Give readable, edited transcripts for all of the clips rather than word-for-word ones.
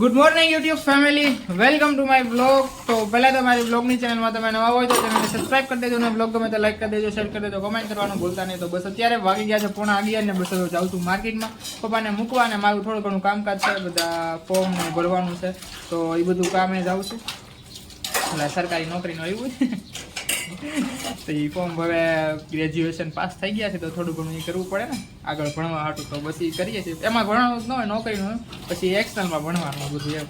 Good morning YouTube family, welcome to my blog. તો પહેલાં તો મારી બ્લોગની ચેનલમાં તમે નવા હોય તો ચેનલને સબસ્ક્રાઈબ કરી દેજો અને બ્લોગ ગમે તો લાઈક કરી દેજો, શેર કરી દેજો, કમેન્ટ કરવાનું ભૂલતા નહીં. તો બસ અત્યારે વાગી ગયા છે 11:30 ને બસ જાઉં છું માર્કેટમાં પપ્પાને મૂકવા અને મારું થોડું ઘણું કામકાજ છે, બધા ફોર્મ ને ભરવાનું છે તો એ બધું કામે જાઉં છું. એટલે સરકારી નોકરીનું આવ્યું તો એ ફોર્મ હવે ગ્રેજ્યુએશન પાસ થઈ ગયા છે તો થોડું ઘણું એ કરવું પડે ને આગળ ભણવા હાટું, તો બસ એ કરીએ છીએ. એમાં ભણવાનું જ ન હોય નોકરીનું, પછી એક્સટર્નલમાં ભણવાનું બધું એમ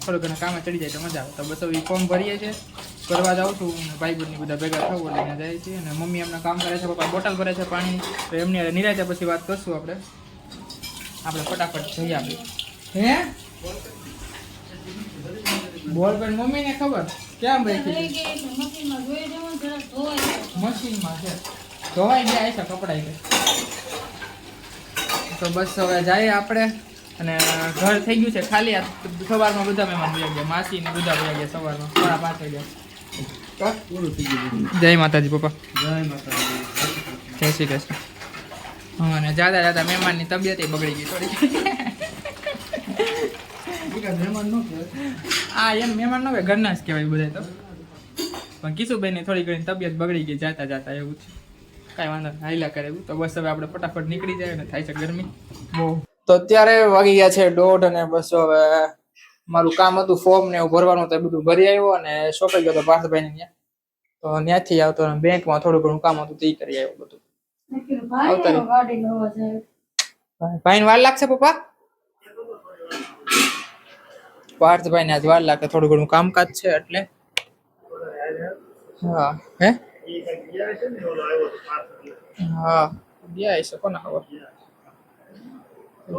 થોડું ઘણું કામે ચડી જાય તો મજા આવે. તો બસ એ ફોર્મ ભરીએ છીએ, કરવા જાઉં છું અને ભાઈ બહેનની બધા ભેગા થવું લઈને જાય છે. અને મમ્મી એમના કામ કરે છે, પપ્પા બોટલ ભરે છે પાણી, તો એમની નિરાતે પછી વાત કરશું આપણે ફટાફટ જઈ આપીએ. હે બોલ ભાઈ મમ્મીને ખબર ક્યાં બેઠી મશીનમાં છે, ધોવાઈ ગયા છે કપડા છે. તો બસ હવે જઈએ આપણે, અને ઘર થઈ ગયું છે ખાલી. સવારમાં બધા મહેમાન ભેગા ગયા, માસી ને બધા ભેગા ગયા સવારમાં 5:30 વાગ્યા. જય માતાજી પપ્પા. જય માતાજી. જય શ્રી કૃષ્ણ. હા, અને જાતા જાતા મહેમાનની તબિયત બગડી ગઈ થોડી. હા એમ મહેમાન ન કહેવાય, ઘરના જ કહેવાય બધા. તો પણ કિશુબેનની થોડી ઘણી તબિયત બગડી ગઈ જાતા જાતા, એવું છે. કાંઈ વાંધો નહીં, હાઈલા કરે એવું. તો બસ હવે આપણે ફટાફટ નીકળી જાય અને થાય છે ગરમી બહુ. તો અત્યારે વાગી ગયા છે 1:30 અને બસ હવે મારું કામ હતું ફોર્મ ને એવું ભરવાનું, તો એ બધું ભરી આવ્યો અને શોપે ગયો તો પાર્થભાઈને ત્યાં. તો ત્યાંથી આવતો અને બેંકમાં થોડું ઘણું કામ હતું તે કરી આવ્યો બધું. ભાઈને વાર લાગશે પપ્પા? પાર્થભાઈ ને આજ વાર લાગે, થોડું ઘણું કામકાજ છે એટલે. હા હે હા ગયા હશે, કોને ખબર.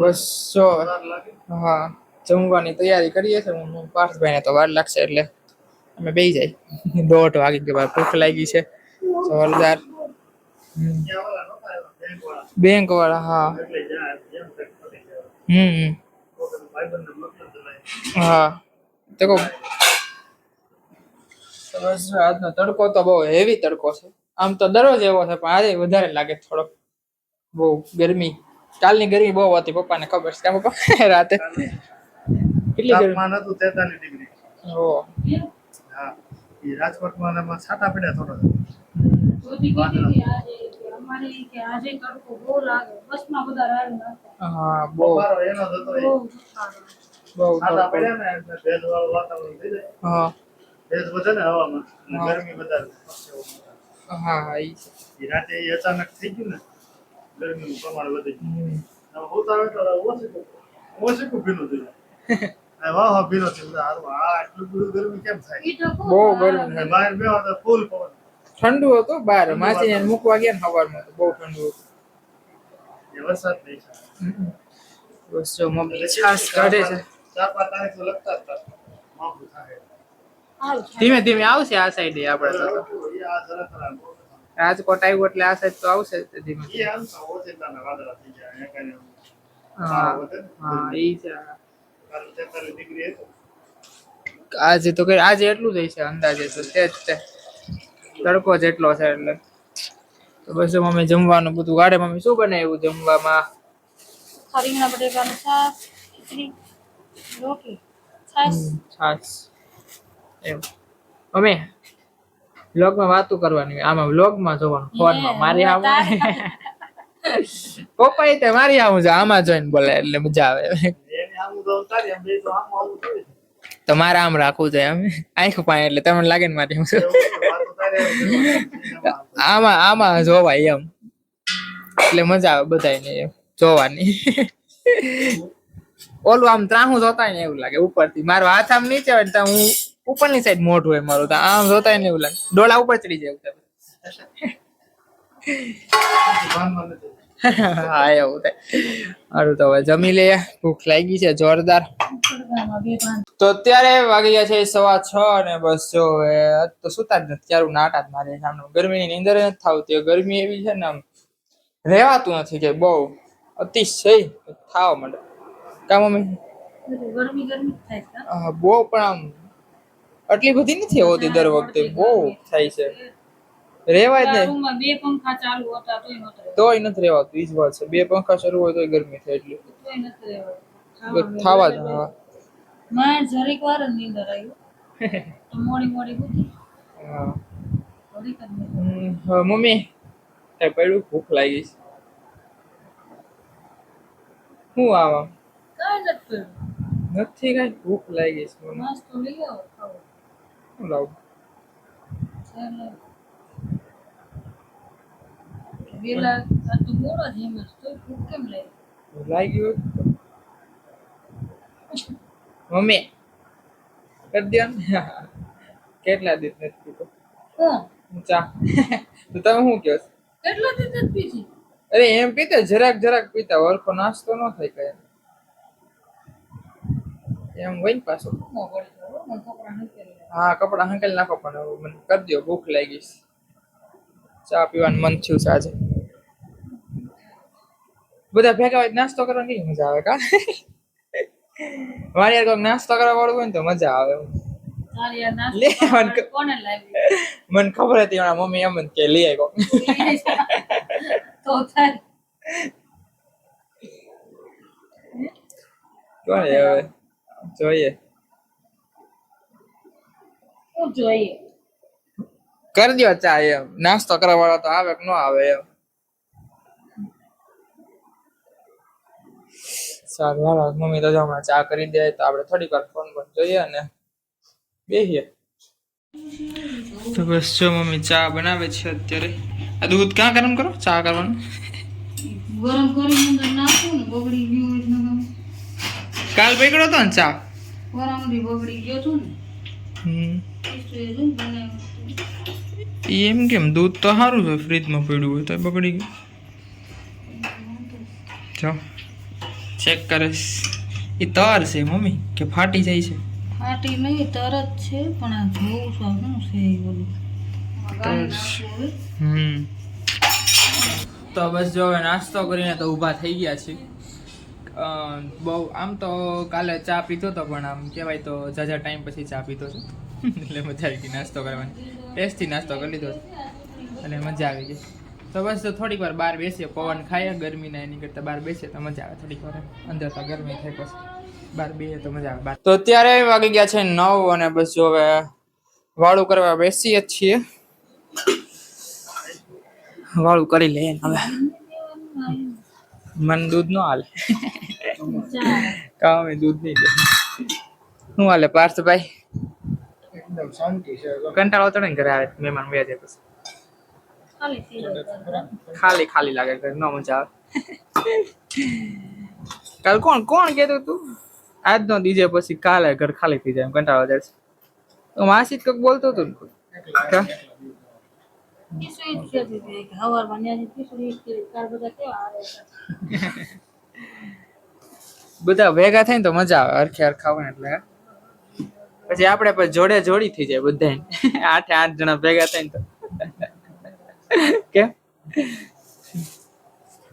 બસ જો હા જમવાની તૈયારી કરીએ છીએ. હું પાર્થભાઈને તો વાર લાગશે એટલે અમે બેસી જાય. 1:30 વાગી ગયા, ભૂખ લાગી છે જોરદાર. બેંક વાળા હા. હા તો બસ આજનો તડકો તો બહુ હેવી તડકો છે. આમ તો દરરોજ એવો છે પણ આજે વધારે લાગે થોડોક. બહુ ગરમી, કાલની ગરમી બહુ હતી, પપ્પાને ખબર છે. ક્યાં પપ્પા રાતે કેટલી તાપમાન હતું? 43 ડિગ્રી. ઓ હા, એ રાજકોટમાં એમાં છાટા પડ્યા થોડા. હા બહુ એનો હતો બહુ છાટા પડ્યા ને એટલે ભેજવાળું વાતાવરણ થઈ જાય. હા ભેજ વધે ને હવામાં, ગરમી વધારે. હા એ રાતે અચાનક થઈ ગયું ને, ગરમીનું પ્રમાણ વધી ગયું. ઓછું ભીનું થયું. વાહ ભીનો થયું. આટલું બધું ગરમી કેમ થાય? બહુ ગરમી. બહાર બેહો તો ફૂલ પવન. ઠંડુ હતું બહાર, માસીને મૂકવા ગયા ને સવારમાં તો બહુ ઠંડુ હતું. વરસાદ નહીં છે. બસ જો મમ્મી છાસ કાઢે છે. 4-5 તારીખ તો લગતા હતા. માફું થાય. ધીમે ધીમે આવશે આ સાઈડ. આપણે રાજકોટ આવ્યું એટલે આ સાઈડ તો આવશે ધીમે ધીમે. હા એ છે. આજે તો આજે એટલું જ છે અંદાજે, તો તે જ તડકો જેટલો છે એટલે. તો બસ મમ્મી જમવાનું બધું ગાડે. મમ્મી શું બનાવ્યું જમવામાં? રીંગણા બટેકાનું શાક, ખીચડી, રોટલી, છાશ. છાશ એમ. મમ્મી વ્લોગમાં વાતું કરવાની, આમાં વ્લોગમાં જોવાનું, ફોનમાં મારી આવું. પપ્પા એ મારી આવું છે, આમાં જોઈને બોલે એટલે મજા આવે. તમારે આમ રાખવું છે એમ, આંખ પાય એટલે તમને લાગે ને મારી આમાં આમાં જોવાય એમ, એટલે મજા આવે બધાને એમ જોવાની. ઓલું આમ ત્રાહું જોતા ને એવું લાગે ઉપરથી. મારો હાથ આમ નીચે હોય તો હું ઉપરની સાઈડ મોઢું હોય મારું, તો આમ જોતા ને એવું લાગે ડોળા ઉપર ચડી જાય. હા એવું થાય. સારું તો હવે જમી લઈએ, ભૂખ લાગી છે જોરદાર. તો અત્યારે વાગી ગયા છે 6:15 અને બસ જો તો સુતા જ નથી. ત્યારું નાટા જ મારે સામે. ગરમીની નીંદર નથી થાવતી. ગરમી એવી છે ને આમ રહેવાતું નથી કે બહુ અતિશય થાવ માંડે. કા મમ્મી? હા બહુ, પણ આમ આટલી બધી નથી હોતી દર વખતે, બહુ થાય છે. રેવાય જ નહીં. 2 પંખા ચાલુ હતા તોય નથી રેવાતું. ઈ જ વાત છે, 2 પંખા શરૂ હોય તોય ગરમી થાય એટલી. થવા જ. હા મારે જરીક વાર જ નીંદર આવી તો મોડી મોડી ઉઠી હા. ઘડીક જ નીંદર. હવે મમ્મી કઈ પડ્યું ભૂખ લાગી છે શું આવા કાંઈ નથી કર્યું. નથી કઈ ભૂખ લાગી છે મને નાસ્તો લઈ આવો ખાવો. શું લાવું ચાલો. વેલા આ તો મોડો જ એમ જ તો ભૂખ કેમ લાગી? લાગ્યું મમ્મી કરી દો ને કેટલા દિવસ નથી પીતો કોણ ચા તો તમે શું કહો છો? કેટલા દિવસ નથી પીધી? અરે એમ પીતા જરાક જરાક પીતા વરખો નાસ્તો ન થાય કઈ એમ હોય ને પાછો મોં પડી ગયો, મને કપડાં નથી પહેરેલા. હા કપડા હંકેલી નાખો પણ હવે મને કરી દો ભૂખ લાગી છે ચા પીવાનું મન થયું છે આજે બધા ભેગા હોય તો નાસ્તો કરવાની કેવી મજા આવે કા મારી યાર કોઈક નાસ્તો કરવા વાળું હોય ને તો મજા આવે તારી આ નાસ્તો લે, કરવા મને વાળી કોને લાવી? મને ખબર હતી મારા મમ્મી એમ જ કે લઈ આવ્યો તો થાય. કોણ હવે જોઈએ શું જોઈએ? કરી દો ચા એમ નાસ્તો કરવા વાળા તો આવે કે ન આવે એમ સારું હાલો મમ્મી તો જો હમણાં ચા કરી દે તો આપણે થોડીક વાર ફોન પર જોઈએ અને બેસીએ તો બસ જો મમ્મી ચા બનાવે છે અત્યારે આ દૂધ ક્યાં ગરમ કરો ચા કરવાનું ગરમ કરીને અંદર નાખું ને બગડી ગયું હોય ને કાલ પકડો તો ને ચા વરામડી બગડી ગયો છું ને તો એ જ બનાવ્યું. એમ કેમ દૂધ તો સારું છે ફ્રીજમાં પડ્યું હોય તો બગડી ગયું જો ચેક કરે એ તર છે મમ્મી કે ફાટી જાય છે ફાટી નહીં તરત છે પણ આ જોવું શું છે એ બધું તો બસ જો હવે નાસ્તો કરીને તો ઊભા થઈ ગયા છે બહુ આમ તો કાલે ચા પીતો હતો પણ આમ કહેવાય તો જાજા ટાઈમ પછી ચા પીતો છે એટલે મજા આવી ગઈ નાસ્તો કરવાની ટેસ્ટી નાસ્તો કરી લીધો છે અને મજા આવી ગઈ તો બસ તો થોડીક વાર બહાર બેસીએ પવન ખાઈએ ગરમીના એની કરતાં બહાર બેસીએ તો મજા આવે થોડીક વાર અંદર તો ગરમી થાય પછી બહાર બેસીએ તો મજા આવે બહાર તો અત્યારે વાગી ગયા છે 9 અને બસ જો હવે વાળું કરવા બેસીએ જ છીએ વાળું કરી લઈએ હવે મન દૂધ નો હાલે કામે દૂધ નહીં દે શું હાલે પાર્થભાઈ એકદમ શાંતિ છે કંટાળો ચડે ને ઘરે આવે મહેમાન બે જાય પછી ખાલી થઈ જાય. ખાલી ખાલી લાગે ઘર ન મજા આવે કાલ કોણ કોણ કહેતું તું આજ નો દીજે પછી કાલે ઘર ખાલી થઈ જાય એમ કંટાળો જાય તો માસી કઈક બોલતો હતું ને કા? ખીચડી જ કહેતી હતી કે સવારમાં ન્યાથી ખીચડી જ કરી. તાર બધા કેવા આવે છે? બધા ભેગા થાય ને તો મજા આવે હરખે હરખા હોય ને એટલે પછી આપણે પછી જોડે જોડી થઈ જાય બધા 8 જણા ભેગા થાય ને તો કે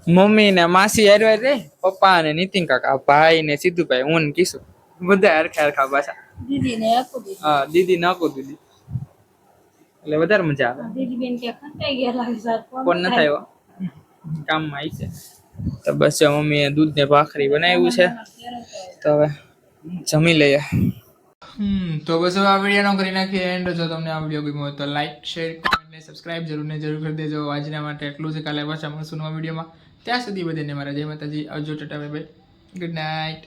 મમ્મી ને માસી હારવા રે પપ્પા ને નીતિન કાકા ભાઈ ને સિદ્ધુભાઈ હું ને કિશુ બધા હરખા હરખા પાછા દીદીને આપું દીધી. હા દીદી નાખો દીદી એટલે વધારે મજા આવે દીદી બેન ક્યાં ખંટાઈ ગયા લાગે છે. કોણ ન થાય કામમાં આવી છે તો બસ જો મમ્મીએ દૂધ ને ભાખરી બનાવ્યું છે તો હવે જમી લઈએ તો બસ હવે આ વિડીયોનો કરી નાખીએ એન્ડ જો તમને આ વિડીયો ગમ્યો હોય તો લાઈક શેર કમેન્ટ ને સબસ્ક્રાઇબ જરૂર કરી દેજો આજના માટે એટલું જ કાલે પાછા મળશું નવા વિડીયોમાં ત્યાં સુધી બધાને મારા જય માતાજી આવજો Tata bye bye good night